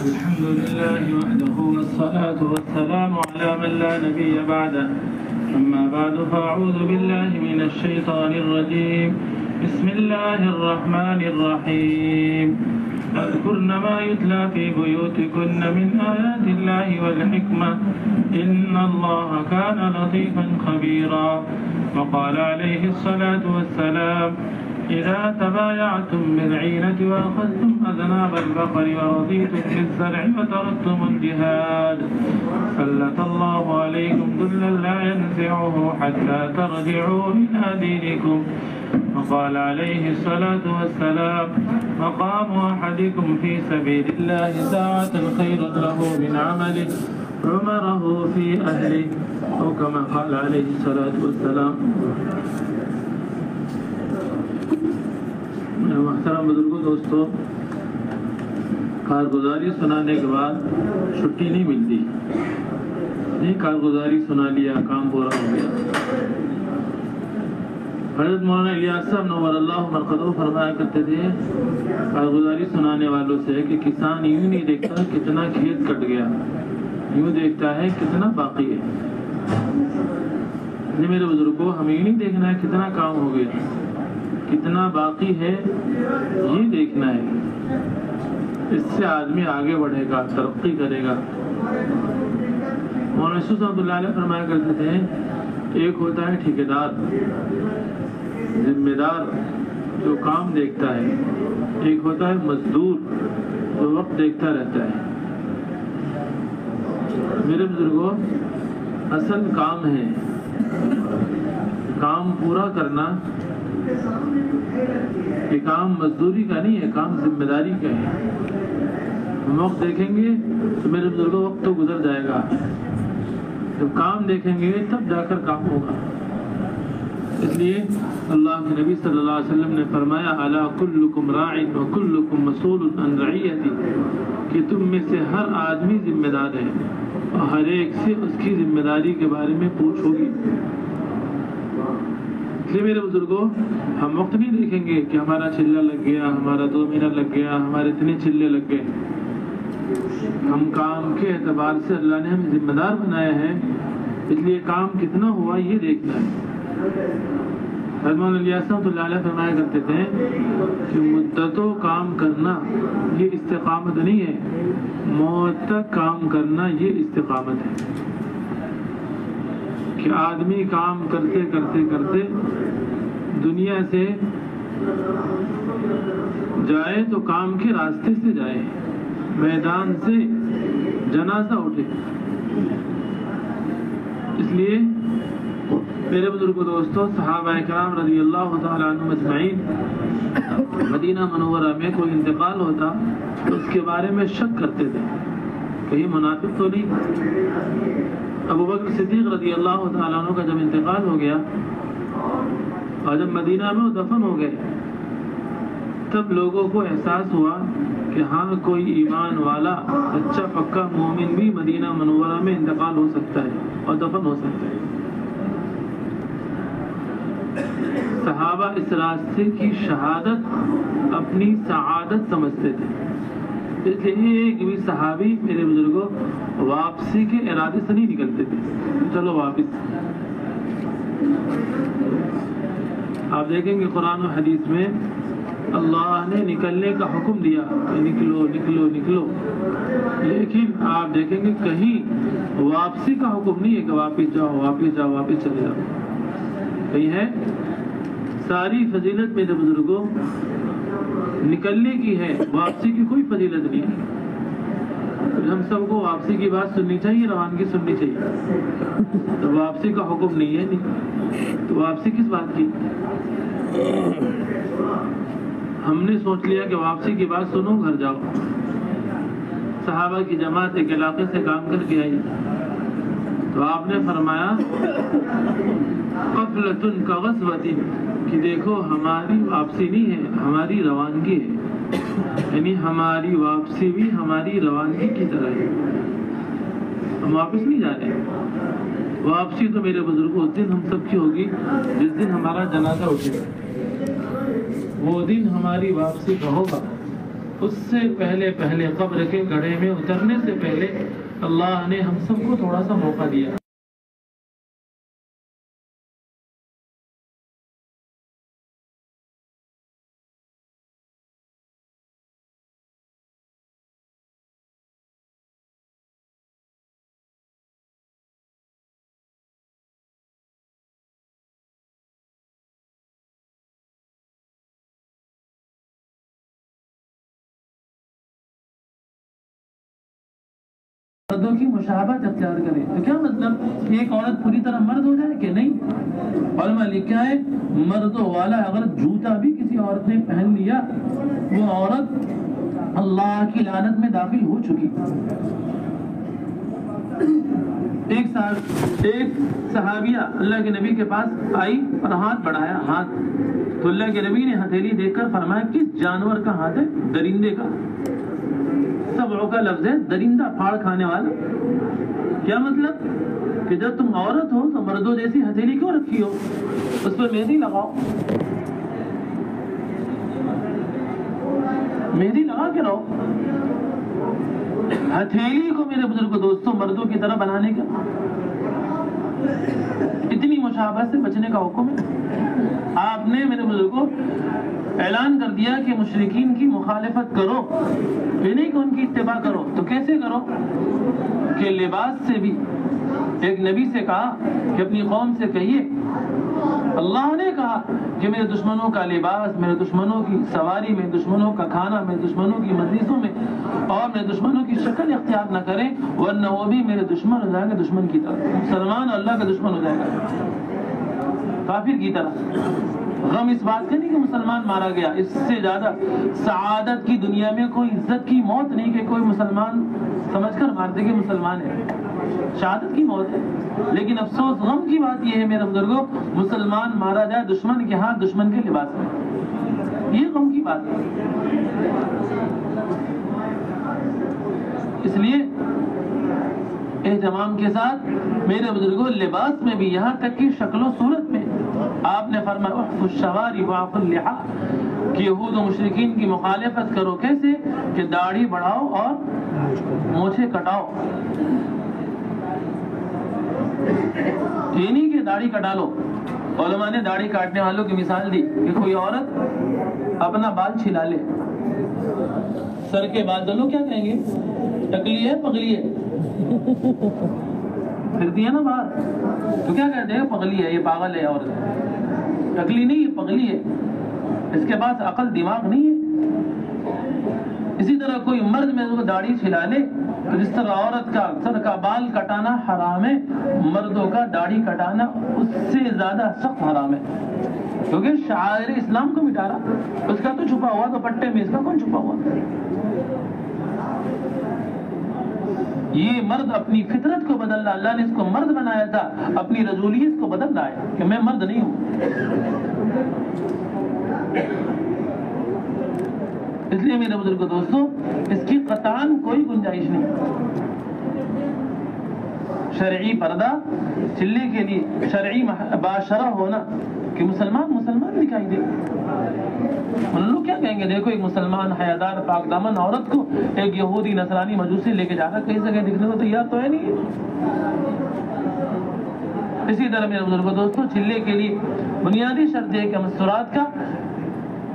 الحمد لله وحده والصلاة والسلام على من لا نبي بعده. أما بعد فأعوذ بالله من الشيطان الرجيم. بسم الله الرحمن الرحيم. واذكرن ما يتلى في بيوتكن من آيات الله والحكمة إن الله كان لطيفا خبيرا. وقال عليه الصلاة والسلام: إذا تبايعتم بالعينة وأخذتم أذناب البقر ورضيتم بالزرع وتركتم الجهاد سلط الله عليكم ذلا لا ينزعه حتى ترجعوا إلى دينكم. وقال عليه الصلاة والسلام: مقام أحدكم في سبيل الله ساعة خير له من عمله عمره في أهله، أو كما قال عليه الصلاة والسلام. محترم بزرگوں، دوستوں، کارگزاری سنانے کے بعد چھٹی نہیں ملتی. نہیں، کارگزاری سنا لیا، کام پورا ہو گیا. حضرت مولانا الیاس صاحب نور اللہ مرقدہ فرمایا کرتے تھے کارگزاری سنانے والوں سے کہ کسان یوں نہیں دیکھتا کتنا کھیت کٹ گیا، یوں دیکھتا ہے کتنا باقی ہے. میرے بزرگوں، ہمیں یوں نہیں دیکھنا ہے کتنا کام ہو گیا، کتنا باقی ہے یہ دیکھنا ہے. اس سے آدمی آگے بڑھے گا، ترقی کرے گا. مولانا یوسف رحمۃ اللہ علیہ فرمایا کرتے تھے ایک ہوتا ہے ٹھیکیدار، ذمہ دار جو کام دیکھتا ہے، ایک ہوتا ہے مزدور جو وقت دیکھتا رہتا ہے. میرے بزرگوں، اصل کام ہے، کام پورا کرنا. یہ کام مزدوری کا نہیں ہے، کام ذمہ داری کا ہے. ہم وقت دیکھیں گے تو میرے بزرگوں وقت تو گزر جائے گا، جب کام دیکھیں گے تب جا کر کام ہوگا. اس لیے اللہ کے نبی صلی اللہ علیہ وسلم نے فرمایا: الا کلکم راع وکلکم مسئول عن رعیتہ، کہ تم میں سے ہر آدمی ذمہ دار ہے اور ہر ایک سے اس کی ذمہ داری کے بارے میں پوچھ ہوگی. میرے بزرگوں، ہم وقت نہیں دیکھیں گے کہ ہمارا چلہ لگ گیا، ہمارا 2 مہینہ لگ گیا، ہمارے اتنے چلے لگ گئے. ہم کام کے اعتبار سے اللہ نے ہمیں ذمہ دار بنایا ہے، اس لیے کام کتنا ہوا یہ دیکھنا ہے. حضرت الیاس رحمۃ اللہ علیہ فرمایا کرتے تھے کہ مدتوں کام کرنا یہ استقامت نہیں ہے، موت تک کام کرنا یہ استقامت ہے. کہ آدمی کام کرتے کرتے کرتے دنیا سے جائے تو کام کے راستے سے جائے، میدان سے جنازہ اٹھے. اس لیے میرے بزرگوں، دوستوں، صحابہ کرام رضی اللہ تعالیٰ عنہم اجمعین مدینہ منورہ میں کوئی انتقال ہوتا تو اس کے بارے میں شک کرتے تھے، کہیں منافق تو نہیں. ابو بکر صدیق رضی اللہ تعالیٰ عنہ کا جب انتقال ہو گیا اور جب مدینہ میں وہ دفن ہو گئے، تب لوگوں کو احساس ہوا کہ ہاں کوئی ایمان والا اچھا پکا مومن بھی مدینہ منورہ میں انتقال ہو سکتا ہے اور دفن ہو سکتا ہے. صحابہ اس راستے کی شہادت اپنی سعادت سمجھتے تھے. اس لیے ایک بھی صحابی میرے بزرگوں واپسی کے ارادے سے نہیں نکلتے تھے، چلو واپس. آپ دیکھیں گے قرآن و حدیث میں اللہ نے نکلنے کا حکم دیا کہ نکلو نکلو نکلو، لیکن آپ دیکھیں گے کہیں واپسی کا حکم نہیں ہے کہ واپس جاؤ واپس جاؤ واپس چلے جاؤ. کہیں ہے ساری فضیلت میرے بزرگوں نکلنے کی ہے، واپسی کی کوئی فضیلت نہیں ہے. ہم سب کو واپسی کی بات سننی چاہیے، روانگی سننی چاہیے. تو واپسی کا حکم نہیں ہے، تو واپسی کس بات کی؟ ہم نے سوچ لیا کہ واپسی کی بات سنو، گھر جاؤ. صحابہ کی جماعت ایک علاقے سے کام کر کے آئی تو آپ نے فرمایا قفلۃ کغزوۃ، کہ دیکھو ہماری واپسی نہیں ہے، ہماری روانگی ہے. یعنی ہماری واپسی بھی ہماری روانگی کی طرح ہے، ہم واپس نہیں جا رہے. واپسی تو میرے بزرگوں اس دن ہم سب کی ہوگی جس دن ہمارا جنازہ اٹھے گا، وہ دن ہماری واپسی کا ہوگا. اس سے پہلے قبر کے گڑھے میں اترنے سے پہلے اللہ نے ہم سب کو تھوڑا سا موقع دیا. مردوں کی مشابہت اختیار کرے. تو کیا مطلب ایک عورت پوری طرح مرد ہو جائے کہ نہیں؟ علماء لکھا ہے مردوں والا اگر جوتا بھی کسی عورت نے پہن لیا وہ عورت اللہ کی لعنت میں داخل ہو چکی. ایک صحابیہ اللہ کے نبی کے پاس آئی اور ہاتھ بڑھایا ہاتھ، تو اللہ کے نبی نے ہتھیلی دیکھ کر فرمایا کس جانور کا ہاتھ ہے؟ درندے کا. سبعوں کا لفظ ہے، درندہ پھاڑ کھانے والا. کیا مطلب کہ جب تم عورت ہو تو مردوں جیسی ہتھیلی کیوں رکھی ہو؟ اس پر مہندی لگاؤ، مہندی لگا کے رہو. ہتھیلی کو میرے بزرگ دوستوں مردوں کی طرح بنانے کا اتنی مشابہت سے بچنے کا حکم ہے. آپ نے میرے بزرگوں اعلان کر دیا کہ مشرکین کی مخالفت کرو، یہ نہیں کہ ان کی اتباع کرو. تو کیسے کرو؟ کہ لباس سے بھی. ایک نبی سے کہا کہ اپنی قوم سے کہیے اللہ نے کہا کہ میرے دشمنوں کا لباس، میرے دشمنوں کی سواری، میرے دشمنوں کا کھانا، میرے دشمنوں کی مجلسوں میں اور میرے دشمنوں کی شکل اختیار نہ کریں ورنہ وہ بھی میرے دشمن ہو جائیں گے. دشمن کی طرح مسلمان اللہ کا دشمن ہو جائے گا، کافر کی طرح. غم اس بات کا نہیں کہ مسلمان مارا گیا، اس سے زیادہ سعادت کی دنیا میں کوئی عزت کی موت نہیں کہ کوئی مسلمان سمجھ کر مار دے کہ مسلمان ہے. شہادت کی موت ہے. لیکن افسوس غم کی بات یہ ہے میرے بزرگوں مسلمان مارا جائے دشمن کے ہاتھ دشمن کے لباس میں. یہ غم کی بات ہے. اس لیے اہتمام کے ساتھ میرے بزرگوں لباس میں بھی یہاں تک کہ شکل و صورت میں آپ نے فرمایا احفظ الشوارب واعف اللحا کہ یہود و مشرکین کی مخالفت کرو. کیسے؟ کہ داڑھی بڑھاؤ اور مونچھیں کٹاؤ. یہ نہیں کہ داڑھی کٹا لو. علماء نے داڑھی کاٹنے والوں کی مثال دی کہ کوئی عورت اپنا بال چھلا لے، سر کے بال دلو کیا کہیں گے؟ ٹکلی ہے پگلی ہے، پھرتی ہے نا باہر تو کیا کہتے ہیں؟ پگلی ہے، یہ پاگل ہے. عورت ٹکلی نہیں، یہ پگلی ہے، اس کے پاس عقل دماغ نہیں ہے. اسی طرح کوئی مرد میں داڑھی چھلا لے تو جس طرح عورت کا سر کا بال کٹانا حرام ہے، مردوں کا داڑھی کٹانا اس سے زیادہ سخت حرام ہے، کیونکہ شعائر اسلام کو مٹا رہا. اس کا تو چھپا ہوا دوپٹے میں، اس کا کون چھپا ہوا؟ یہ مرد اپنی فطرت کو بدل رہا. اللہ نے اس کو مرد بنایا تھا، اپنی رجولیت کو بدل رہا ہے کہ میں مرد نہیں ہوں. اس لیے میرے بزرگ دوستوں اس کی قطعاً کوئی گنجائش نہیں. شرعی پردہ چلنے کے لیے شرعی باشرہ ہونا کہ مسلمان دکھائی دے. ان لوگ کیا کہیں گے؟ دیکھو ایک مسلمان حیادار پاک دامن عورت کو ایک یہودی نصرانی مجوسی لے کے جا رہا، کہیں جگہ دکھنے کو تیار تو ہے نہیں. اسی طرح میرے بزرگوں دوستوں چلے کے لیے بنیادی شرط ہے کہ مستورات کا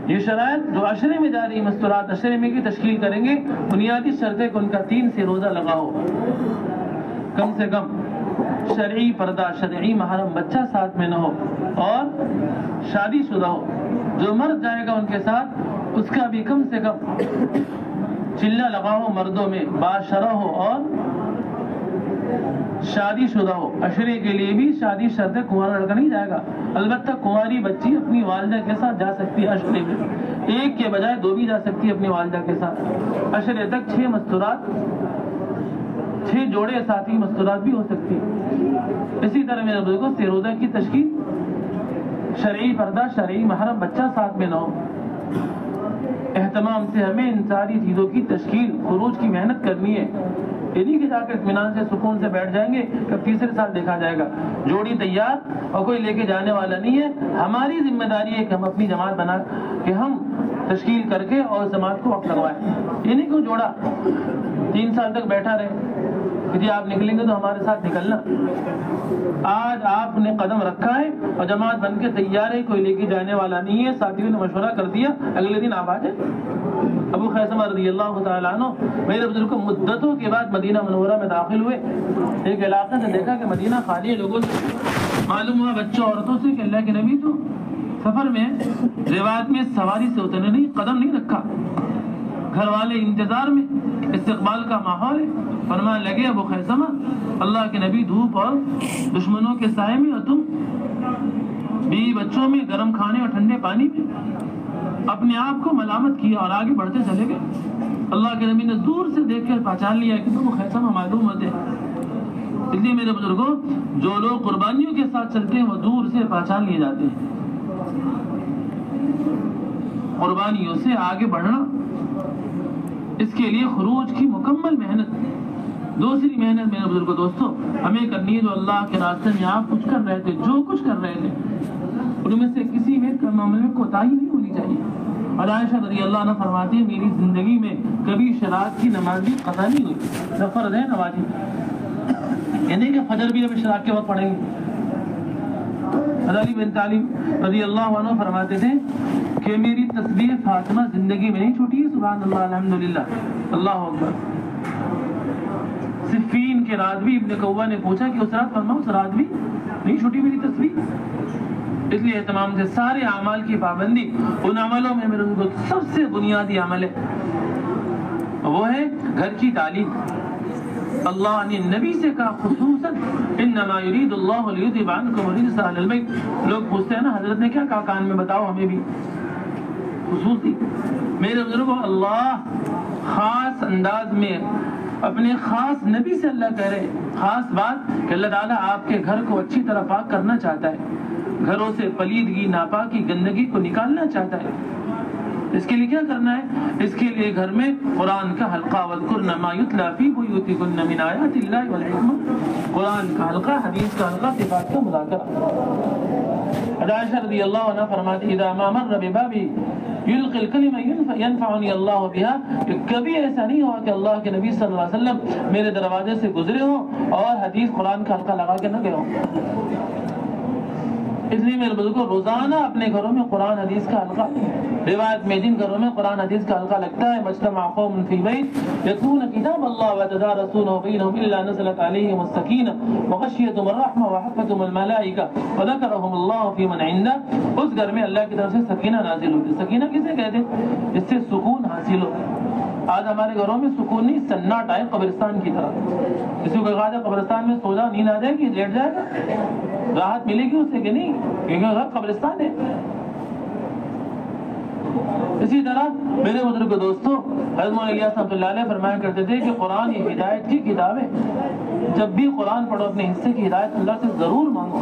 یہ شرائط جو عشرے میں جا رہی مستورات عشرے میں کی تشکیل کریں گے، بنیادی شرط ہے کہ ان کا 3 سے روزہ لگا ہو، کم سے کم شرعی پردہ، شرعی محرم بچہ ساتھ میں نہ ہو اور شادی شدہ ہو. جو مرد جائے گا ان کے ساتھ اس کا بھی کم سے کم چلہ لگا ہو، مردوں میں باشرہ ہو اور شادی شدہ ہو. عشرے کے لیے بھی شادی شرط ہے، کنوارا لڑکا نہیں جائے گا. البتہ کنواری بچی اپنی والدہ کے ساتھ جا سکتی ہے عشرے میں، ایک کے بجائے 2 بھی جا سکتی ہے اپنی والدہ کے ساتھ. عشرے تک 6 مستورات، 6 جوڑے ساتھی مستورات بھی ہو سکتی. اسی طرح میرے بزرگوں سے روزہ کی تشکیل شرعی پردہ، شرعی محرم بچہ ساتھ میں نہ ہو. اہتمام سے ہمیں ان ساری چیزوں کی تشکیل خروج کی محنت کرنی ہے. یہ نہیں کہ جا کے اطمینان سے سکون سے بیٹھ جائیں گے کہ تیسرے سال دیکھا جائے گا. جوڑی تیار اور کوئی لے کے جانے والا نہیں ہے. ہماری ذمہ داری ہے کہ ہم اپنی جماعت بنا کہ ہم تشکیل کر کے اور جماعت کو وقت لگوائے. یہ نہیں کہ جوڑا 3 سال تک بیٹھا رہے کہ جی آپ نکلیں گے تو ہمارے ساتھ نکلنا. آج آپ نے قدم رکھا ہے اور جماعت بن کے تیار ہے, کوئی لے کے جانے والا نہیں ہے. ساتھیوں نے مشورہ کر دیا, اگلے دن آپ آ جائیں. ابو خیثمہ رضی اللہ تعالیٰ عنہ میرے بزرگ کو مدتوں کے بعد مدینہ منورہ میں داخل ہوئے. ایک علاقے سے دیکھا کہ مدینہ خالی ہے لوگوں سے. معلوم ہوا بچوں عورتوں سے کہ اللہ کے نبی تو سفر میں روایت میں سواری سے اترنے نہیں, قدم نہیں رکھا. گھر والے انتظار میں, استقبال کا ماحول ہے. فرمانے لگے ابو خیثمہ اللہ کے نبی دھوپ اور دشمنوں کے سائے میں, اور تم بیوی بچوں میں, گرم کھانے اور ٹھنڈے پانی میں. اپنے آپ کو ملامت کیا اور آگے بڑھتے چلے گئے. اللہ کے نبی نے دور سے دیکھ کر پہچان لیا کہ ابو خیثمہ معلوم ہوتے. اس لیے میرے بزرگوں, جو لوگ قربانیوں کے ساتھ چلتے ہیں وہ دور سے پہچان لیے جاتے ہیں. قربانیوں سے آگے بڑھنا, اس کے لیے خروج کی مکمل محنت. دوسری محنت میرے بزرگوں دوستوں ہمیں کرنی ہے, جو اللہ کے راستے میں آپ کچھ کر رہے تھے, جو کچھ کر رہے تھے ان میں سے کسی میں معاملے میں کوتاہی نہیں ہونی چاہیے. اور عائشہ رضی اللہ عنہ فرماتی ہے میری زندگی میں کبھی شراب کی نماز بھی قضا نہیں ہوئی. نہ فرض ہے نہ واجب, یعنی کہ فجر بھی ابھی شراب کے وقت پڑھیں گے. علی بن طالب رضی اللہ عنہ فرماتے تھے کہ میری تسبیح فاطمہ زندگی میں نہیں چھوٹی ہے. سبحان اللہ, الحمدللہ, اللہ اکبر. صفین کے رات بھی ابن قوہ نے پوچھا کہ اس رات فرماؤ, اس رات بھی نہیں چھوٹی میری تسبیح. اس لیے اہتمام سے سارے اعمال کی پابندی. ان عملوں میں میرے کو سب سے بنیادی عمل ہے وہ ہے گھر کی تعلیم. اللہ نے نبی سے کہا خصوصاً انما یرید اللہ لیذھب عنکم الرجس اہل البیت. لوگ پوچھتے ہیں نا حضرت نے کیا کہا, کان میں بتاؤ ہمیں بھی. خصوصی میرے بزرگوں اللہ خاص انداز میں اپنے خاص نبی سے اللہ کہہ رہے خاص بات کہ اللہ تعالیٰ آپ کے گھر کو اچھی طرح پاک کرنا چاہتا ہے. گھروں سے پلیدگی, ناپاکی, گندگی کو نکالنا چاہتا ہے. اس کے لیے کیا کرنا ہے؟ اس کے لیے گھر میں قرآن کا حلقہ, وَاذْكُرْنَ مَا يُتْلَىٰ فِي بُيُوتِكُنَّ مِنْ آيَاتِ اللَّهِ وَالْحِكْمَةِ. قرآن کا حلقہ, حدیث کا حلقہ, صفات کا مذاکرہ. عائشہ رضی اللہ عنہ فرماتی اذا ما مر ببابی یلقی الکلمہ ینفعنی اللہ بہا, کہ کبھی ایسا نہیں ہوا کہ اللہ کے نبی صلی اللہ علیہ وسلم میرے دروازے سے گزرے ہوں اور حدیث قرآن کا حلقہ لگا کے نہ گئے ہوں. اس لیے میرے بزرگوں روزانہ اپنے گھروں میں قرآن حدیث کا حلقہ. روایت میں جن گھروں میں قرآن حدیث کا حلقہ لگتا ہے مجتمع قوم فی بیت یتلون کتاب اللہ ویتدارسونہ بینہم الا نزلت علیہم السکینہ وغشیتہم الرحمہ وحفتہم الملائکہ وذکرہم اللہ فی من عنده. اس گھر میں اللہ کی طرف سے سکینہ نازل ہوتی. سکینہ کسے کہتے ہیں؟ اس سے سکون حاصل ہو. آج ہمارے گھروں میں سکون نہیں, سناٹا ہے قبرستان کی طرح. کسی کو کہا جائے قبرستان میں سو جا, نیند آ جائے گی, لیٹ جائے گا, راحت ملے گی اسے کہ نہیں, کیونکہ گھر قبرستان ہے. اسی طرح میرے بزرگ دوستوں حضرت مولانا الیاس رحمۃ اللہ علیہ فرمایا کرتے تھے کہ قرآن یہ ہدایت کی کتاب ہے. جب بھی قرآن پڑھو اپنے حصے کی ہدایت اللہ سے ضرور مانگو.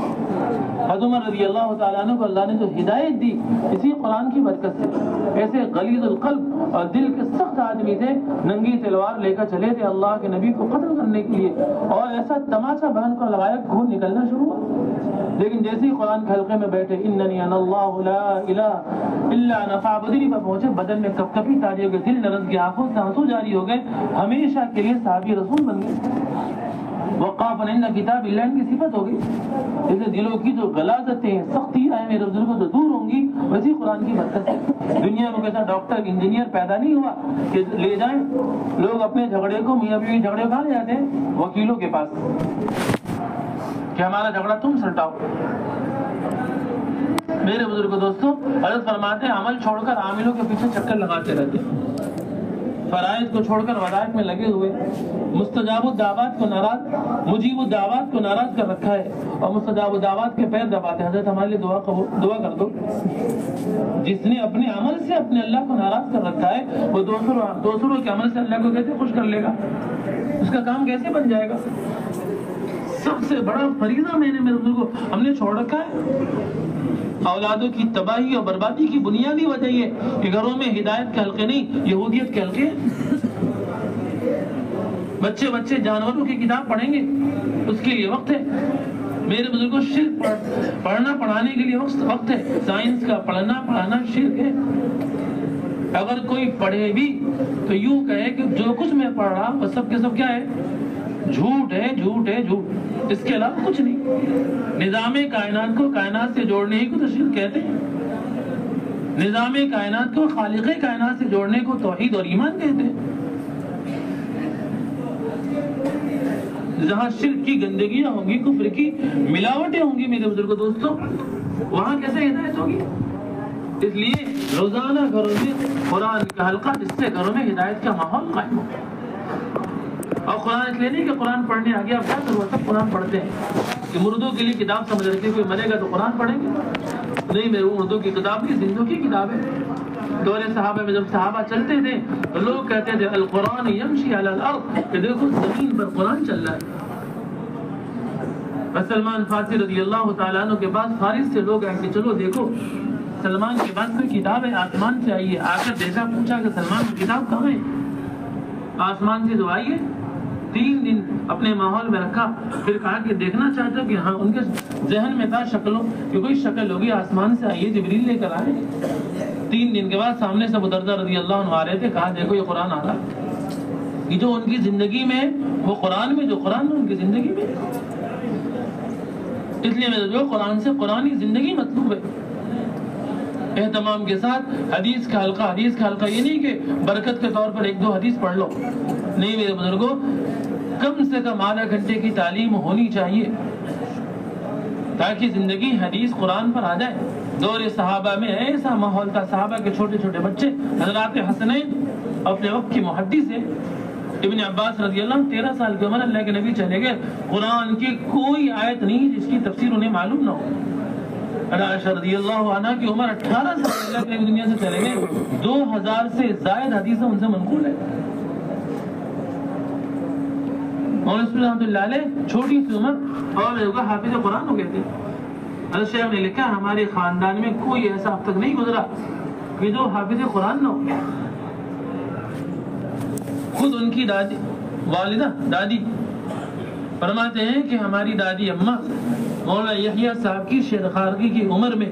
حضرت عمر رضی اللہ تعالیٰ عنہ کو اللہ نے جو ہدایت دی اسی قرآن کی برکت سے. ایسے غلیظ القلب اور دل کے سخت آدمی تھے, ننگی تلوار لے کر چلے تھے اللہ کے نبی کو قتل کرنے کے لیے, اور ایسا تماچا بہن کو لگایا خون نکلنا شروع ہوا. لیکن جیسے ہی قرآن کے حلقے میں بیٹھے اننی انا اللہ لا الہ الا انا فاعبدنی پر پہنچے, بدن میں کپ کپی تاری ہو گئے, دل لرز گیا, آنکھوں سے آنسو جاری ہو گئے, ہمیشہ کے لیے صحابی رسول بن گئے. وقافا عند کتاب اللہ ان کی صفت ہوگی. جیسے دلوں کی جو غلاظتیں سختیاں ہیں میرے بزرگوں سے دور ہوں گی, ویسی قرآن کی برکت سے. دنیا میں کیسا ڈاکٹر انجینئر پیدا نہیں ہوا کہ لے جائیں. لوگ اپنے جھگڑے کو, میاں بیوی جھگڑے کہاں لے جاتے ہیں؟ وکیلوں کے پاس, کہ ہمارا جھگڑا تم سلٹاؤ. میرے بزرگ دوستوں حضرت فرماتے ہیں عمل چھوڑ کر عاملوں کے پیچھے چکر لگاتے رہتے ہیں. فرائض کو چھوڑ کر وظائف میں لگے ہوئے, مستجاب الدعوات کو ناراض, مجیب الدعوات کو ناراض کر رکھا ہے, اور مستجاب الدعوات کے پیر دباتے ہیں. حضرت ہمارے لیے دعا کر دو. جس نے اپنے عمل سے اپنے اللہ کو ناراض کر رکھا ہے وہ دوسروں کے عمل سے اللہ کو کیسے خوش کر لے گا؟ اس کا کام کیسے بن جائے گا؟ سب سے بڑا فریضہ میں نے میرے بزرگوں ہم نے چھوڑ رکھا ہے. اولادوں کی تباہی اور بربادی کی بنیادی وجہ یہ کہ گھروں میں ہدایت کے حلقے نہیں, یہودیت کے حلقے. بچے جانوروں کی کتاب پڑھیں گے, اس کے لیے وقت ہے. میرے بزرگوں شرک پڑھنا پڑھانے کے لیے وقت ہے. سائنس کا پڑھنا پڑھانا شرک ہے. اگر کوئی پڑھے بھی تو یوں کہے کہ جو کچھ میں پڑھ رہا وہ سب کے سب کیا ہے؟ جھوٹ ہے، جھوٹ ہے، جھوٹ، اس کے علاوہ کچھ نہیں۔ نظام کائنات کو کائنات سے جوڑنے ہی کو تو شرک کہتے ہیں، نظام کائنات کو خالق کائنات سے جوڑنے کو توحید اور ایمان کہتے ہیں۔ جہاں شرک کی گندگیاں ہوں گی، کفر کی ملاوٹیں ہوں گی میرے بزرگوں دوستوں، وہاں کیسے ہدایت ہوگی؟ اس لیے روزانہ گھروں میں قرآن کا حلقہ، جس سے گھروں میں ہدایت کا ماحول قائم ہو۔ اور قرآن اس لیے نہیں کہ قرآن پڑھنے آگے آپ کیا کرو، سب قرآن پڑھتے ہیں کہ مردوں کے لیے کتاب سمجھ رکھے، کوئی مرے گا تو قرآن پڑھیں گے؟ نہیں، میرے اردو کی کتاب کی زندوں کی کتاب ہے۔ دور صحابہ میں جب صحابہ چلتے تھے تو لوگ کہتے تھے القرآن یمشی علی الارض، کہ دیکھو زمین پر قرآن چل رہا ہے۔ سلمان فارسی رضی اللہ تعالیٰ عنہ کے بعد فارس سے لوگ آئے کہ چلو دیکھو سلمان کے بعد کوئی کتاب ہے، آسمان سے آئی ہے۔ آ کر دیکھا، پوچھا کہ سلمان کی کتاب کہاں ہے؟ آسمان سے جو آئی ہے۔ 3 دن اپنے ماحول میں رکھا، پھر کہا کہ دیکھنا چاہتا کہ ہاں، ان کے ذہن میں تھا شکلوں کہ کوئی شکل ہوگی، آسمان سے آئی ہے، جبریل لے کر آئے۔ 3 دن کے بعد سامنے سے ابو دردہ رضی اللہ عنہ آ رہے تھے، کہا دیکھو یہ قرآن آ رہا ہے، کہ جو ان کی زندگی میں وہ قرآن میں، جو قرآن میں ان کی زندگی میں۔ اس لیے میں جو قرآن سے قرآنی زندگی مطلوب ہے۔ اہتمام کے ساتھ حدیث کا حلقہ، حدیث کا حلقہ یہ نہیں کہ برکت کے طور پر 1-2 حدیث پڑھ لو، نہیں میرے بزرگوں، کم سے کم آدھا گھنٹے کی تعلیم ہونی چاہیے تاکہ زندگی حدیث قرآن پر آ جائے۔ دور صحابہ میں ایسا ماحول تھا، صحابہ کے چھوٹے چھوٹے بچے، حضرات حسنین اپنے وقت کے محدث ہیں۔ ابن عباس رضی اللہ عنہ 13 سال کی عمر اللہ کے نبی چلے گئے، قرآن کی کوئی آیت نہیں جس کی تفسیر انہیں معلوم نہ ہو۔ عائشہ رضی اللہ عنہ کی عمر 18 سال اللہ کے دنیا سے چلے گئے، 2000 سے زائد حدیثیں ان سے منقول ہے۔ مولانا رحمۃ اللہ علیہ چھوٹی سی عمر اور حافظ قرآن ہو گئے تھے۔ حضرت شیخ نے لکھا ہمارے خاندان میں کوئی ایسا اب تک نہیں گزرا کہ جو حافظ قرآن نہ ہو۔ خود ان کی دادی، والدہ دادی فرماتے ہیں کہ ہماری دادی اماں مولانا یحییٰ صاحب کی شیرخارگی کی عمر میں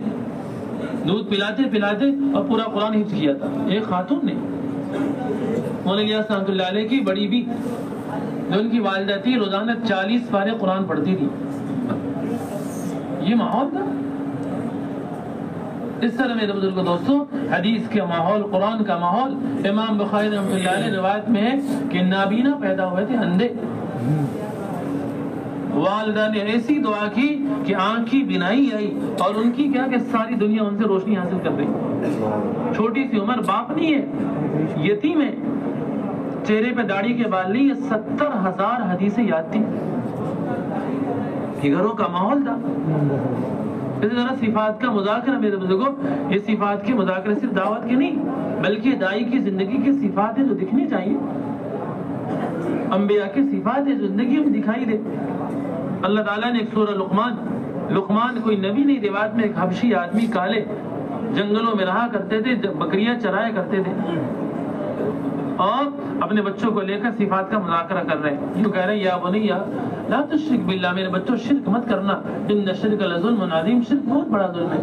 دودھ پلاتے پلاتے اور پورا قرآن حفظ کیا تھا۔ ایک خاتون نے، مولانا الیاس رحمۃ اللہ علیہ کی بڑی بھی، جو ان کی والدہ تھی، روزانہ 40 پارے قرآن پڑھتی تھی۔ یہ ماحول تھا۔ اس طرح میرے بزرگوں دوستوں، حدیث کا ماحول، قرآن کا ماحول۔ امام بخاری رحمۃ اللہ علیہ روایت میں ہے کہ نابینا پیدا ہوئے تھے، اندھے، والدہ نے ایسی دعا کی کہ آنکھ کی بینائی آئی، اور ان کی کیا کہ ساری دنیا ان سے روشنی حاصل کر رہی۔ چھوٹی سی عمر، باپ نہیں ہے، یتیم ہے، چہرے پہ داڑھی کے بال نہیں، 70,000 حدیثیں یاد تھی۔ یہ گھروں کا ماحول تھا۔ اسی طرح صفات کا مذاکرہ میرے بزرگوں، یہ صفات کے مذاکرے صرف دعوت کے نہیں بلکہ دائی کی زندگی کے صفات ہیں جو دکھنی چاہیے، انبیاء کے صفات ہیں جو زندگی میں دکھائی دے۔ اللہ تعالیٰ نے ایک سورہ لقمان کوئی نبی نہیں، روایت میں ایک حبشی آدمی کالے جنگلوں میں رہا کرتے تھے، بکریاں چرایا کرتے تھے، اور اپنے بچوں کو لے کر صفات کا مذاکرہ کر رہے ہیں۔ یوں کہہ رہے ہیں یا بنیا لا تشرک باللہ، میرے بچوں شرک مت کرنا، ان الشرک لظلم عظیم، شرک بہت بڑا ظلم ہے۔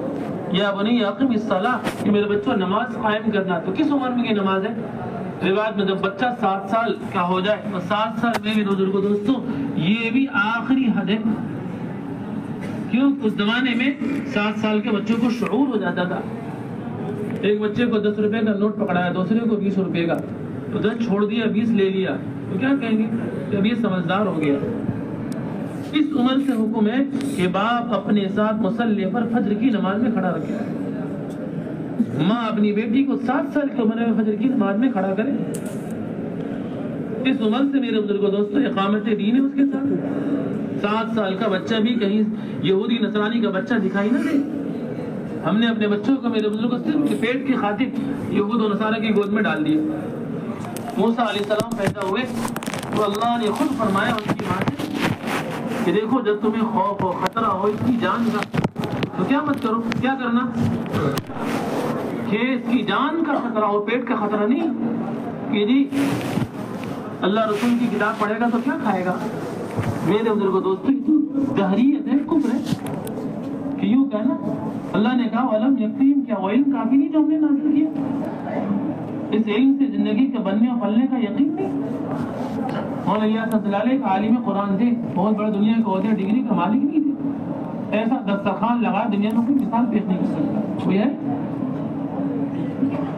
یا بنی اقم الصلاۃ، کہ میرے بچوں نماز قائم کرنا۔ تو کس عمر میں یہ نماز ہے؟ روایت میں جب بچہ 7 سال کا ہو جائے، تو 7 سال میں بھی بزرگوں دوستوں یہ بھی آخری حد ہے۔ کیوں؟ اس زمانے میں 7 سال کے بچوں کو شعور ہو جاتا تھا۔ ایک بچے کو 10 روپے کا نوٹ پکڑایا، دوسرے کو 20 روپے کا، تو 10 چھوڑ دیا، 20 لے لیا، تو کیا کہیں گے کہ اب یہ سمجھدار ہو گیا۔ اس عمر سے حکم ہے کہ باپ اپنے ساتھ مصلی پر فجر کی نماز میں کھڑا رکھے، ماں اپنی بیٹی کو 7 سال کی عمر میں فجر کی نماز میں کھڑا کرے۔ اس عمر سے میرے بزرگوں دوستوں اقامت دین ہے اس کے ساتھ۔ 7 سال کا بچہ بھی کہیں یہودی نصرانی کا بچہ دکھائی نہ دے۔ ہم نے اپنے بچوں کو میرے بزرگوں صرف پیٹ کی خاطر یہود و نصارہ کی گود میں ڈال دیا۔ موسیٰ علیہ السلام پیدا ہوئے تو اللہ نے خود فرمایا ان کی ماں سے کہ دیکھو جب تمہیں خوف ہو، خطرہ ہو اس کی جان کا، تو کیا مت کرو، کیا کرنا کہ اس کی جان کا خطرہ ہو، پیٹ کا خطرہ نہیں کہ جی اللہ رسول کی کتاب پڑھے گا تو کیا کھائے گا۔ میرے بزرگوں دوستوں دہریت ہے، کفر ہے کہ یوں کہنا۔ اللہ نے کہا وَلَمْ يَكْفِهِمْ، کیا علم کافی نہیں جو ہم نے نازل کیا؟ اس علم سے زندگی کے بننے اور پلنے کا یقین نہیں. مولانا صلی اللہ علیہ عالم قرآن تھے, بہت بڑے دنیا کے عہدے ڈگری کے مالک نہیں تھے, ایسا دسترخوان لگا دنیا میں کوئی مثال پیش نہیں کر سکتا کوئی ہے.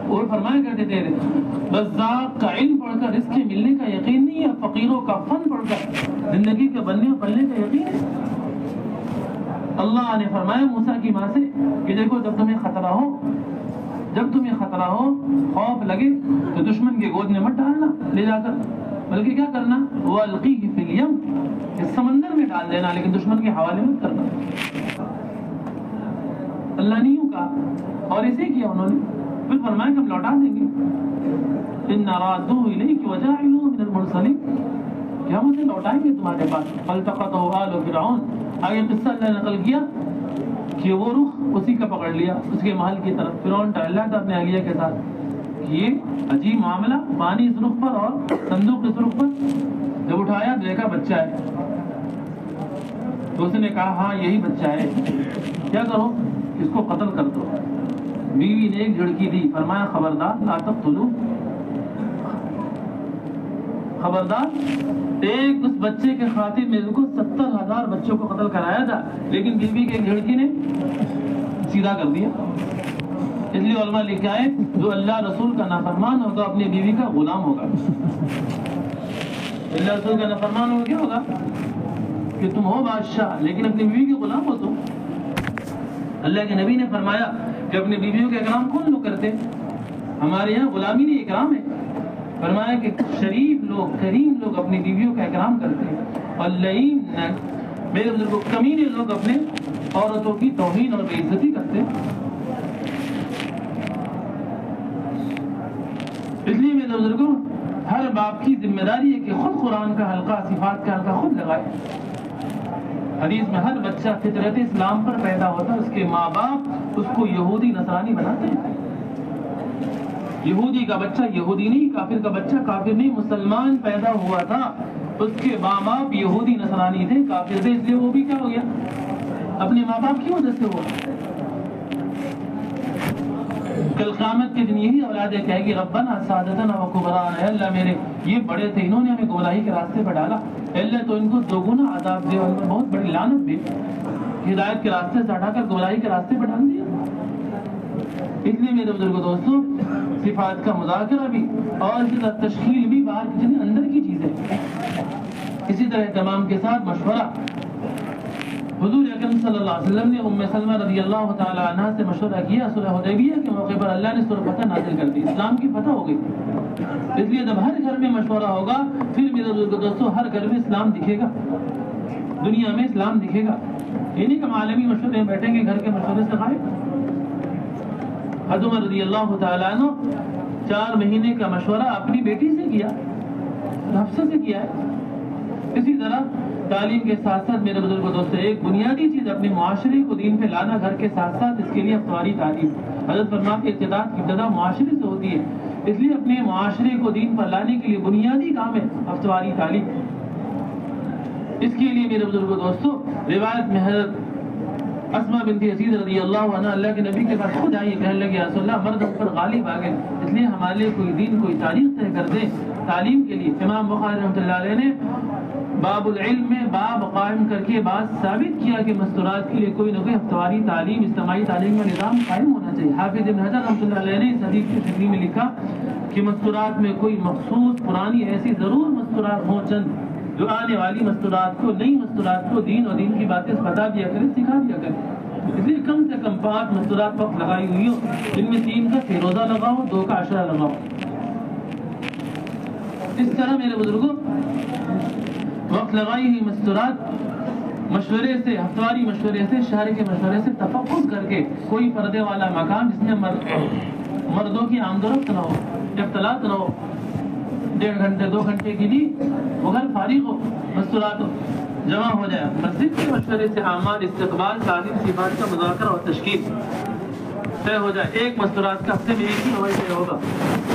اور فرمایا کرتے تھے رزاق کا علم پڑھ کر رزق کے ملنے کا یقین نہیں ہے, فقیروں کا فن پڑھ کر زندگی کے بننے اور پلنے کا یقین ہے. اللہ نے فرمایا موسیٰ کی ماں سے کہ دیکھو جب تمہیں خطرہ ہو خوف لگے تو دشمن کے گود میں مت ڈالنا لے جا کر, بلکہ کیا کرنا, وَأَلْقِيهِ فِي الْيَمِّ, اس سمندر میں ڈال دینا, لیکن دشمن کے حوالے مت کرنا. اللہ نے یوں کہا اور اسے کیا انہوں نے, پھر فرمایا کہ ہم لوٹا دیں گے. إِنَّ رَادُّهُ إِلَيْكِ وَجَاعِلُوهُ مِنَ الْمُرْسَلِينَ, کہ ہم اسے لوٹائیں گے تمہارے پاس. فَالْتَقَطَهُ آلُ فِرْعَوْنَ, آگے قصہ اللہ نے نقل کیا کہ وہ رخ اسی کا پکڑ لیا اس کے محل کی طرف. فرعون ٹہلا تھا اپنے اہلیہ کے ساتھ, یہ عجیب معاملہ, پانی اس رخ پر اور صندوق اس رخ پر. جب اٹھایا دیکھا بچہ ہے, تو اس نے کہا ہاں یہی بچہ ہے, کیا کرو اس کو قتل کر دو. بیوی نے ایک جھڑکی دی, فرمایا خبردار لا تقتلوا, خبردار. ایک اس بچے کے خاطر میرے کو 70,000 بچوں کو قتل کرایا تھا, لیکن بیوی کے ایک جھڑکی نے سیدھا کر دیا. اس لیے علماء لکھا ہے جو اللہ رسول کا نافرمان ہوگا اپنی بیوی کا غلام ہوگا. اللہ رسول کا نافرمان ہوگا کیا ہوگا کہ تم ہو بادشاہ لیکن اپنی بیوی کے غلام ہو تم. اللہ کے نبی نے فرمایا کہ اپنی بیویوں کا اکرام کون لوگ کرتے, ہمارے یہاں غلامی نہیں اکرام ہے. فرمایا کہ شریف لوگ کریم لوگ اپنی بیویوں کا اکرام کرتے ہیں, اور لعین میرے بزرگوں کمینے لوگ اپنے عورتوں کی توہین اور بے عزتی کرتے ہیں. اس لیے میرے بزرگوں ہر باپ کی ذمہ داری ہے کہ خود قرآن کا حلقہ, صفات کا حلقہ خود لگائے. حدیث میں ہر بچہ فطرت اسلام پر پیدا ہوتا ہے, اس کے ماں باپ اس کو یہودی نصرانی بناتے ہیں. یہودی کا بچہ یہودی نہیں, کافر کا بچہ کافر نہیں, مسلمان پیدا ہوا تھا اس کے ماں باپ یہودی نصرانی تھے, کافر تھے, اس لیے وہ بھی کیا ہو گیا اپنے ماں باپ کی وجہ سے ہوا. کل قیامت کے دن یہی اولادیں کہے گی ربنا سادتنا و کبرانا, اللہ میرے یہ بڑے تھے انہوں نے ہمیں گمراہی کے راستے پر ڈالا, اللہ تو ان کو دوگنا عذاب دے اور ان کو بہت بڑی لعنت دے, ہدایت کے راستے سے ہٹا کر گمراہی کے راستے پر ڈال دیا. اس لیے میرے بزرگوں دوستوں صفات کا مذاکرہ بھی اور اسی طرح تشکیل بھی باہر کی چیزیں اندر کی چیزیں. اسی طرح اہتمام کے ساتھ مشورہ. حضور اکرم صلی اللہ علیہ وسلم نے ام سلمہ رضی اللہ تعالی عنہ سے مشورہ کیا صلح حدیبیہ کے موقع پر, اللہ نے سورہ فتح نازل کر دی, اسلام کی فتح ہو گئی. اس لیے جب ہر گھر میں مشورہ ہوگا پھر میرے بزرگوں دوستوں ہر گھر میں اسلام دکھے گا, دنیا میں اسلام دکھے گا. یہ نہیں کہ ہم عالمی مشورے میں بیٹھیں گے گھر کے مشورے سے غائب. حضرت رضی اللہ تعالیٰ عنہ 4 مہینے کا مشورہ اپنی بیٹی سے کیا, حفصہ سے کیا ہے. اسی طرح تعلیم کے ساتھ ساتھ میرے بزرگوں دوستوں ایک بنیادی چیز اپنے معاشرے کو دین پہ لانا, گھر کے ساتھ ساتھ اس کے لیے افطاری تعلیم. حضرت فرماتے ہیں ارتداد کی ابتدا معاشرے سے ہوتی ہے, اس لیے اپنے معاشرے کو دین پر لانے کے لیے بنیادی کام ہے افطاری تعلیم. اس کے لیے میرے بزرگوں دوستوں روایت میں حضرت اسماء بنت یزید رضی اللہ عنہ اللہ کے نبی کے پاس خود آئی, کہنے لگے یا رسول اللہ مرد ہم پر غالب آ گئے, اس لیے ہمارے لیے کوئی دین کوئی تاریخ طے کر دیں تعلیم کے لیے. امام بخاری رحمۃ اللہ علیہ نے باب العلم میں باب قائم کر کے بات ثابت کیا کہ مستورات کے لیے کوئی نہ کوئی ہفتواری تعلیم اجتماعی تعلیم کا نظام قائم ہونا چاہیے. حافظ ابن حجر رحمۃ اللہ علیہ نے اس حدیث کی تشریح میں لکھا کہ مستورات میں کوئی مخصوص پرانی ایسی ضرور مستورات ہوں چند جو آنے والی مستورات کو نئی مستورات کو دین اور دین کی باتیں بتا دیا کرے, سکھا دیا کرے. اس لیے کم سے کم 5 مستورات وقت لگائی ہوئی ہو, جن میں 3 کا فیروزہ لگاؤ, 2 کا عشرہ لگاؤ. اس طرح میرے بزرگوں وقت لگائی ہوئی مستورات مشورے سے, ہفتواری مشورے سے, شہر کے مشورے سے تفقد کر کے کوئی پردے والا مکان جس میں مردوں کی آمد و رفت نہ ہو, اختلاط نہ ہو, 1.5 گھنٹے 2 گھنٹے کے لیے وہ گھر فارغ ہو, مستورات جمع ہو جائے. مسجد کے مشورے سے اعمال, استقبال, تعلیم, صفات کا مذاکرہ اور تشکیل طے ہو جائے. ایک مستورات کا ہفتے میں ایک ہی ہوائی طے ہوگا,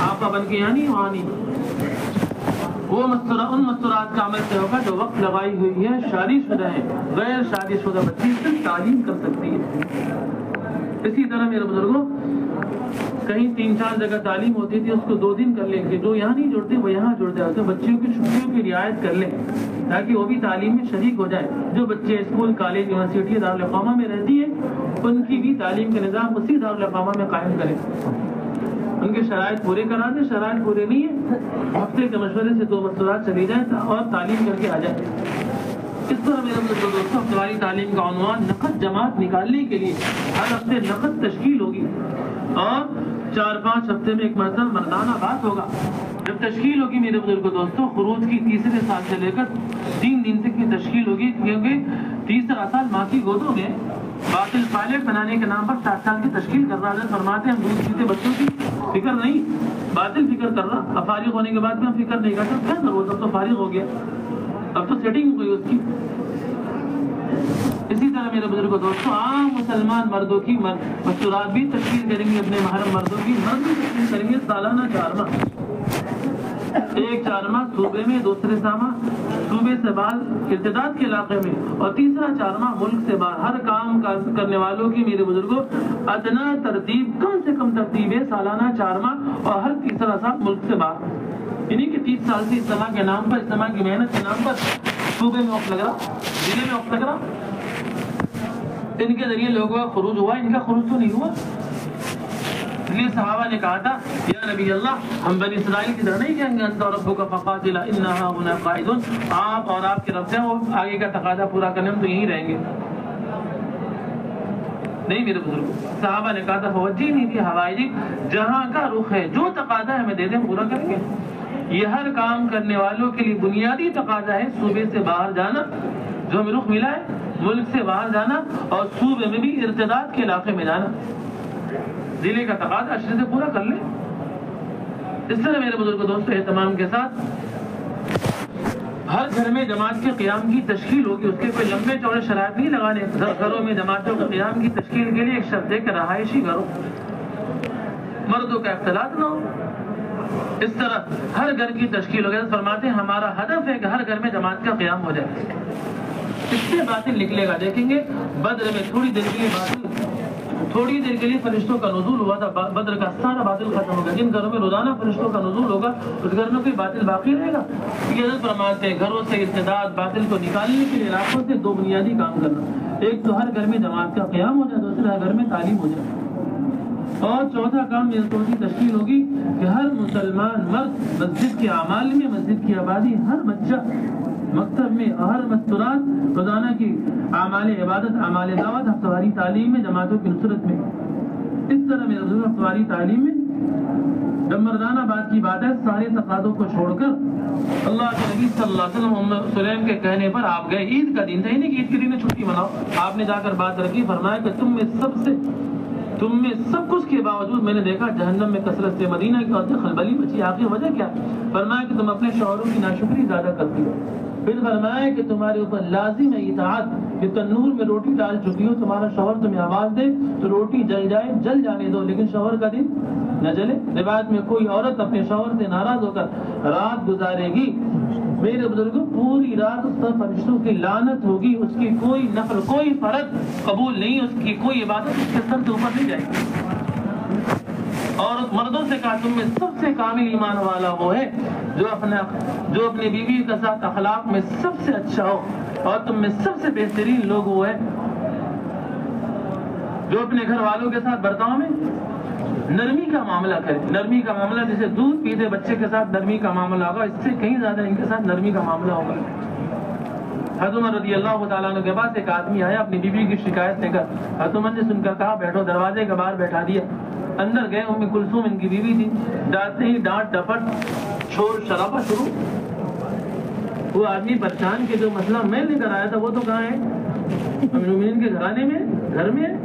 آپ کا بن کے یہاں نہیں وہاں نہیں. وہ ان مستورات کا عمل طے ہوگا جو وقت لگائی ہوئی ہے, شادی شدہ ہے, غیر شادی شدہ بچی صرف تعلیم کر سکتی ہے. اسی طرح میرے بزرگوں کہیں 3-4 جگہ تعلیم ہوتی تھی، اس کو 2 دن کر لیں گے، جو یہاں نہیں جڑتے وہ یہاں جڑ جاتے، بچیوں کی چھٹیوں کی رعایت کر لیں تاکہ وہ بھی تعلیم میں شریک ہو جائے۔ جو بچے اسکول، کالج، یونیورسٹی، دارالاقامہ میں رہتی ہیں ان کی بھی تعلیم کا نظام اسی دارالاقامہ میں قائم کریں، ان کے شرائط پورے کرا دیں۔ شرائط پورے نہیں ہے، ہفتے کے مشورے سے 2 مستورات چلی جائیں اور تعلیم کر کے آ جائیں۔ اس طرح میرے دوستوں ہماری تعلیم کا عنوان نقد جماعت نکالنے کے لیے ہر ہفتے نقد تشکیل ہوگی اور 4-5 ہفتے میں ایک مرتبہ مردانہ بات ہوگا۔ جب تشکیل ہوگی میرے بزرگ دوستوں خروج کی تیسرے سال سے لے کر 3 دن تک کی تشکیل ہوگی، کیونکہ تیسرا سال ماں کی گودوں میں باطل پائلٹ بنانے کے نام پر 60 سال کی تشکیل کر رہا ہے۔ فرماتے ہیں ہم دودھ پیتے بچوں کی فکر نہیں، باطل فکر کر رہا، اب فارغ ہونے کے بعد بھی ہم فکر نہیں کرتے، کیا ضرورت، اب تو فارغ ہو گیا، اب تو سیٹنگ ہو گئی اس کی۔ اسی طرح میرے بزرگوں دوستوں عام مسلمان مردوں کی مستورات بھی تشکیل کریں گے، اپنے محرم مردوں کی مرد بھی تشکیل کریں گے سالانہ 4 ماہ، ایک 4 ماہ صوبے میں، دوسرے ماہ صوبے سے باہر ارتداد کے علاقے میں، اور تیسرا 4 ماہ ملک سے باہر۔ ہر کام کرنے والوں کی میرے بزرگوں ادنا ترتیب، کم سے کم ترتیب ہے سالانہ 4 ماہ اور ہر تیسرا سال ملک سے باہر، یعنی کہ 30 سال سے اجتماع کے نام پر، اجتماع کی محنت کے نام پر صوبے میں وقت لگ رہا، ضلع میں وقت لگ رہا، ان کے ذریعے لوگوں کا خروج ہوا، ان کا خروج تو نہیں ہوا۔ اس لیے صحابہ نے کہا تھا یا نبی اللہ ہم بنی اسرائیل کی طرح نہیں کہیں گے انت ربک فقاتلا انا ہاہنا قاعدون، آپ اور آپ کے رب سے وہ آگے کا تقاضا پورا کرنے میں تو یہیں رہیں گے، نہیں میرے بزرگوں۔ صحابہ نے کہا تھا فوجی نہیں تھی ہوائجی، جہاں کا رخ ہے جو تقاضا ہے ہمیں دے دیں پورا کریں گے۔ یہ ہر کام کرنے والوں کے لیے بنیادی تقاضا ہے صوبے سے باہر جانا، جو ہمیں رخ ملا ہے ملک سے باہر جانا، اور صوبے میں بھی ارتداد کے علاقے میں جانا، ضلع کا تقاضا اچھے سے پورا کر لیں۔ اس طرح میرے بزرگ دوستوں اہتمام کے ساتھ ہر گھر میں جماعت کے قیام کی تشکیل ہوگی، اس کے کوئی لمبے چوڑے شرائط نہیں لگانے، گھروں میں جماعتوں کے قیام کی تشکیل کے لیے ایک شرط ہے کہ رہائشی گھروں، مردوں کا اختلاط نہ ہو، اس طرح ہر گھر کی تشکیل ہوگی۔ فرماتے ہیں ہمارا ہدف ہے کہ ہر گھر میں جماعت کا قیام ہو جائے، اس سے باطل نکلے گا۔ دیکھیں گے بدر میں تھوڑی دیر کے لیے فرشتوں کا نزول ہوا تھا، بدر کا سارا باطل ختم ہوگا۔ جن گھروں میں روزانہ فرشتوں کا نزول ہوگا اس گھر میں کوئی باطل باقی رہے گا۔ یہ حضرت فرماتے ہیں گھروں سے ارتداد باطل کو نکالنے کے لیے علاقوں سے 2 بنیادی کام کرنا، ایک تو ہر گھر میں جماعت کا قیام ہو جائے، دوسرا ہر گھر میں تعلیم ہو جائے، اور چوتھا کام یہ تشکیل ہوگی کہ ہر مسلمان مرد مسجد کے اعمال میں، مسجد کی آبادی، ہر بچہ مکتب میں، ہر مستورات روزانہ کی اعمال عبادت، اعمال دعوت، ہفتواری تعلیم میں، جماعتوں کی نصرت میں۔ اس طرح میرے بزرگ ہفتواری تعلیم میں جب مردانہ بات کی بات ہے، سارے تقاضوں کو چھوڑ کر اللہ کے نبی صلی اللہ علیہ وسلم محمد سلیم کے کہنے پر آپ گئے۔ عید کا دن تھا، یعنی کہ عید کے دن چھٹی مناؤ، آپ نے جا کر بات رکھی، فرمایا کہ تم میں سب کچھ کے باوجود میں نے دیکھا جہنم میں کثرت سے مدینہ کی عورتیں خلبلی مچی، آخر وجہ کیا؟ فرمایا کہ تم اپنے شوہروں کی ناشکری زیادہ کرتی ہو، پھر فرمایا کہ تمہارے اوپر لازم ہے اطاعت، کہ تنور میں روٹی ڈال چکی ہو، تمہارا شوہر تمہیں آواز دے تو روٹی جل جائے، جل جانے دو، لیکن شوہر کا دن نہ جلے۔ روایت میں کوئی عورت اپنے شوہر سے ناراض ہو کر رات گزارے گی، میرے بزرگوں پوری رات اس پر فرشتوں کی لعنت ہوگی، اس کی کوئی نفل، کوئی فرض قبول نہیں، اس کی کوئی عبادت اس کے سر سے اوپر نہیں جائے گی۔ اور مردوں سے کہا تم میں سب سے کامل ایمان والا وہ ہے جو اپنے بیوی کے ساتھ اخلاق میں سب سے اچھا ہو، اور تم میں سب سے بہترین لوگ وہ ہے جو اپنے گھر والوں کے ساتھ برتاؤ میں نرمی کا معاملہ کرے۔ نرمی کا معاملہ جیسے دودھ پیتے بچے کے ساتھ نرمی کا معاملہ ہوگا، اس سے کہیں زیادہ ان کے ساتھ نرمی کا معاملہ ہوگا۔ حضرت عمر رضی اللہ تعالیٰ عنہ کے پاس ایک آدمی آیا اپنی بیوی کی شکایت لے کر، حضرت عمر نے سن کر کہا بیٹھو، دروازے کے باہر بیٹھا دیا، اندر گئے، ام کلثوم ان کی بیوی تھی، جاتے ہی ڈانٹ ڈپٹ شور شرابہ شروع۔ وہ آدمی پریشان کہ جو مسئلہ میں لے کر آیا تھا وہ تو کہاں ہے؟ المومنین کے گھرانے میں، گھر میں۔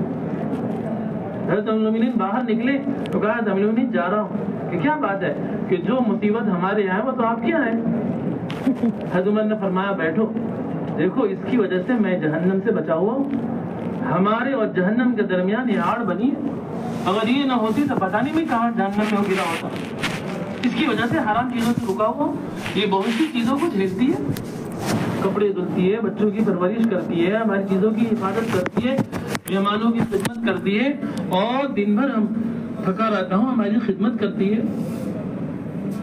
حضرت المومنین باہر نکلے تو کہا المومنین جا رہا ہوں، کہ کیا بات ہے؟ کہ جو مصیبت ہمارے یہاں ہے وہ تو آپ کے یہاں ہے۔ حضرت عمر نے فرمایا بیٹھو، دیکھو اس کی وجہ سے میں جہنم سے بچا ہوا ہوں، ہمارے اور جہنم کے درمیان یہ آڑ بنی ہے، اگر یہ نہ ہوتی تو پتہ نہیں میں کہاں جہنم میں ہو گرا ہوتا۔ اس کی وجہ سے حرام چیزوں سے رکا ہوا ہوں، یہ بہت سی چیزوں کو جھیلتی ہے، کپڑے دھلتی ہے، بچوں کی پرورش کرتی ہے، ہماری چیزوں کی حفاظت کرتی ہے، مہمانوں کی خدمت کرتی ہے، اور دن بھر ہم تھکا رہتا ہوں، ہماری خدمت کرتی ہے،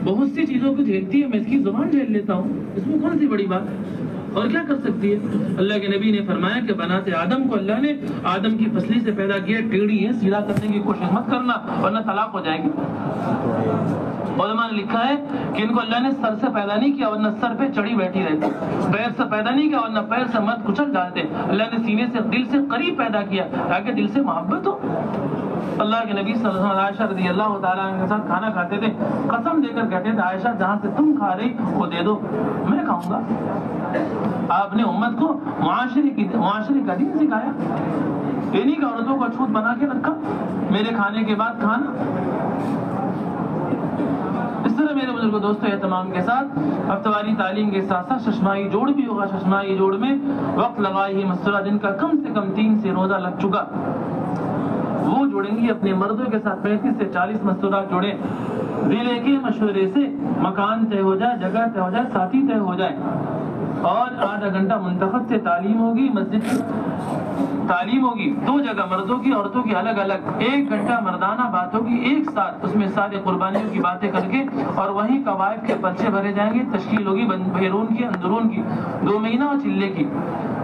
بہت سی چیزوں کو جھیلتی ہے، میں اس کی زبان جھیل لیتا ہوں، اس میں کون سی بڑی بات، اور کیا کر سکتی ہے؟ اللہ کے نبی نے فرمایا کہ بنات آدم کو اللہ نے آدم کی پسلی سے پیدا کیا، ٹیڑھی ہے، سیدھا کرنے کی کوشش مت کرنا ورنہ طلاق ہو جائے گی۔ علماء نے لکھا ہے کہ ان کو اللہ نے سر سے پیدا نہیں کیا ورنہ سر پہ چڑھی بیٹھی رہتی، پیر سے پیدا نہیں کیا ورنہ پیر سے مت کچل ڈالتے، اللہ نے سینے سے دل سے قریب پیدا کیا تاکہ دل سے محبت ہو۔ اللہ کے نبی صلی اللہ علیہ وسلم عائشہ رضی اللہ تعالیٰ عنہ کے ساتھ کھانا کھاتے تھے، قسم دے کر کہتے تھے عائشہ جہاں سے تم کھا رہی وہ دے دو میں کھاؤں گا۔ آپ نے امت کو معاشرے کا دین سکھایا، یہ نہیں کہ عورتوں کو اچھوت بنا کے رکھا میرے کھانے کے بعد کھانا۔ اس طرح میرے بزرگوں دوستو اہتمام کے ساتھ ہفتہ واری تعلیم کے ساتھ ساتھ ششمائی جوڑ بھی ہوگا۔ ششمائی جوڑ میں وقت لگائی ہی مسئلہ جن کا کم سے کم 3 سے روزہ لگ چکا، وہ جوڑیں گی اپنے مردوں کے ساتھ 35 سے 40 مستورات جوڑیں، دل کے مشورے سے مکان طے ہو جائے، جگہ طے ہو جائے، ساتھی طے ہو جائے، اور آدھا گھنٹہ منتخب سے تعلیم ہوگی، مسجد کی تعلیم ہوگی، 2 جگہ مردوں کی عورتوں کی الگ الگ، 1 گھنٹہ مردانہ بات ہوگی ایک ساتھ، اس میں سارے قربانیوں کی باتیں کر کے، اور وہیں قواعد کے پرچے بھرے جائیں گے، تشکیل ہوگی بیرون کی اندرون کی، 2 مہینہ اور چلے کی،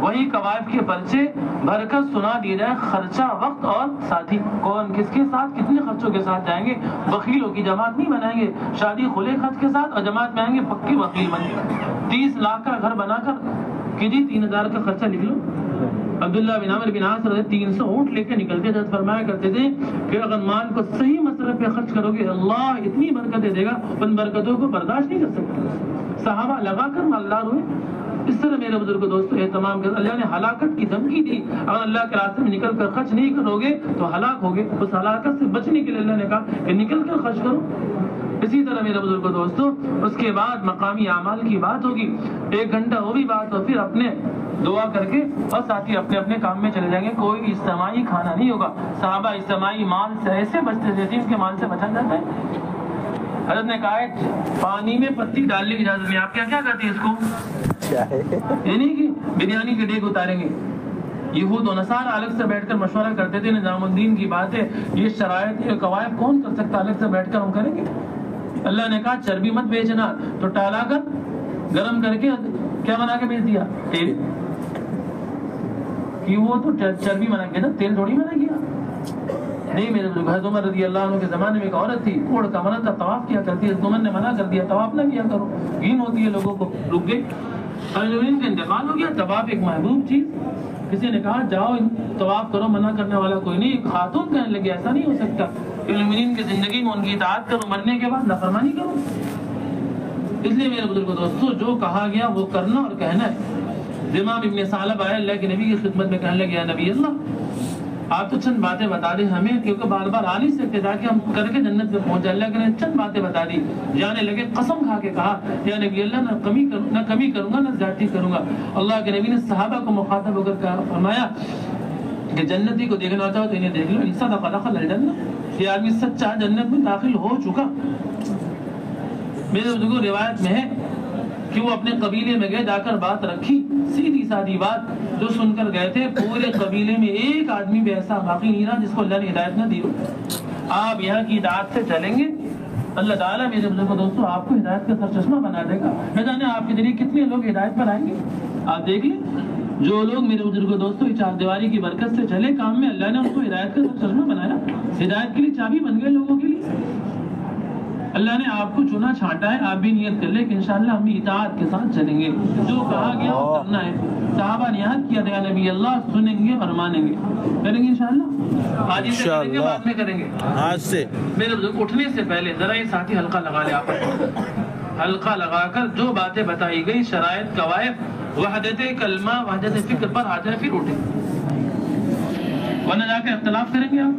وہی قواعد کے پرچے بھر کر سنا دیے جائے، خرچہ وقت اور ساتھی کون کس کے ساتھ کتنے خرچوں کے ساتھ جائیں گے، وکیلوں کی جماعت نہیں بنائیں گے، شادی کھلے خرچ کے ساتھ، اور جماعت میں آئیں گے پکے وکیل بن گے، 30 لاکھ کا گھر بنا کر کہ جی 3000 کا خرچہ لکھ لو۔ عبداللہ بن عمر بن عاص رضی 300 اونٹ لے کے نکلتے تھے، فرمایا کرتے تھے کہ اگر مال کو صحیح مصرف پہ خرچ کرو گے اللہ اتنی برکتیں دے گا، ان برکتوں کو برداشت نہیں کر سکتے، صحابہ لگا کر مالدار ہوئے۔ اس طرح میرے بزرگ دوستوں اہتمام کے اللہ نے ہلاکت کی دھمکی دی، اگر اللہ کے راستے میں نکل کر خرچ نہیں کرو گے تو ہلاک ہوگے، اس ہلاکت سے بچنے کے لیے اللہ نے کہا کہ نکل کر خرچ کرو۔ اسی طرح میرے بزرگ دوستوں اس کے بعد مقامی اعمال کی بات ہوگی، 1 گھنٹہ وہ بھی بات ہو، پھر اپنے دعا کر کے اور ساتھی اپنے اپنے کام میں چلے جائیں گے، کوئی اجتماعی کھانا نہیں ہوگا۔ صحابہ اجتماعی مال سے ایسے بچتے تھے جن کے مال سے بچا جاتا ہے۔ حضرت نے کہا ہے پانی میں پتی ڈالنے کی اجازت نہیں، آپ کیا کہتے ہیں اس کو؟ یہ نہیں کہ بریانی کے دیگ اتاریں گے۔ یہود و نصارہ الگ سے بیٹھ کر مشورہ کرتے تھے، نظام الدین کی بات ہے، یہ شرائط یہ قواعد کون کر سکتا، الگ سے بیٹھ کر ہم کریں گے۔ اللہ نے کہا چربی مت بیچنا، تو ٹالا کر گرم کر کے کیا بنا کے بیچ دیا، تیل، کہ وہ تو چربی بنا کے نا تیل تھوڑی بنا کیا۔ نہیں میرے بزرگ، حضرت عمر رضی اللہ عنہ کے زمانے میں ایک عورت تھی، کوڑ کا منع تھا، طواف کیا کرتی ہے، عمر نے منع کر دیا طواف نہ کیا کرو، گھین ہوتی ہے لوگوں کو، رک گئے، ان کا انتقال ہو گیا۔ طواف ایک محبوب چیز، کسی نے کہا جاؤ طواف کرو، منع کرنے والا کوئی نہیں، خاتون کہنے لگے ایسا نہیں ہو سکتا، المؤمنین کی زندگی میں ان کی اطاعت کرو، مرنے کے بعد نافرمانی کرو۔ اس لیے میرے بزرگ دوستو جو کہا گیا وہ کرنا اور کہنا ہے۔ امام ابن ثعلب آئے اللہ کے نبی کی خدمت میں کہنے لگے یا نبی اللہ آپ تو چند باتیں بتا دیں ہمیں، کیونکہ بار بار آ نہیں سکتے تاکہ ہم کر کے جنت میں پہنچ جائیں۔ اللہ کے نے چند باتیں بتا دی، جانے لگے قسم کھا کے کہا یا نبی اللہ نہ کمی کروں گا نہ زیادتی کروں گا۔ اللہ کے نبی نے صحابہ کو مخاطب ہو کر فرمایا کہ جنتی کو دیکھنا چاہو تو انہیں دیکھ لو، ان صدق دخل الجنہ، یہ آدمی سچا جنت میں داخل ہو چکا۔ میرے بزرگوں روایت میں ہے کہ وہ اپنے قبیلے میں گئے، جا کر بات رکھی، سیدھی سادی بات جو سن کر گئے تھے، پورے قبیلے میں ایک آدمی بھی ایسا باقی نہیں رہا جس کو اللہ نے ہدایت نہ دی ہو۔ آپ یہاں کی اطاعت سے چلیں گے، اللہ تعالیٰ میرے بزرگوں دوستوں آپ کو ہدایت کا سرچشمہ بنا دے گا۔ نہ جانے آپ کے ذریعے کتنے لوگ ہدایت پر آئیں گے۔ آپ دیکھ لیں جو لوگ میرے بزرگوں دوستوں چار دیواری کی برکت سے چلے کام میں، اللہ نے ان کو ہدایت کا سرچشمہ بنایا، ہدایت کے لیے چابی بن گئے لوگوں کے لیے۔ اللہ نے آپ کو چنا چھانٹا ہے، آپ بھی نیت کر لیں کہ انشاءاللہ ہم بھی اطاعت کے ساتھ چلیں گے، جو کہا گیا وہ کرنا ہے۔ صحابہ نے یاد کیا تھا نبی اللہ سنیں گے اور مانیں گے، کریں گے انشاءاللہ، آج سے کریں گے بعد میں کریں گے، آج سے۔ میرے بزرگ اٹھنے سے پہلے ذرا یہ ساتھی حلقہ لگا لے، آپ حلقہ لگا کر جو باتیں بتائی گئی شرائط قواعد وحدت کلمہ وحدت فکر پر آ جائے، پھر اٹھیں، ورنہ جا کے اختلاف کریں گے آپ۔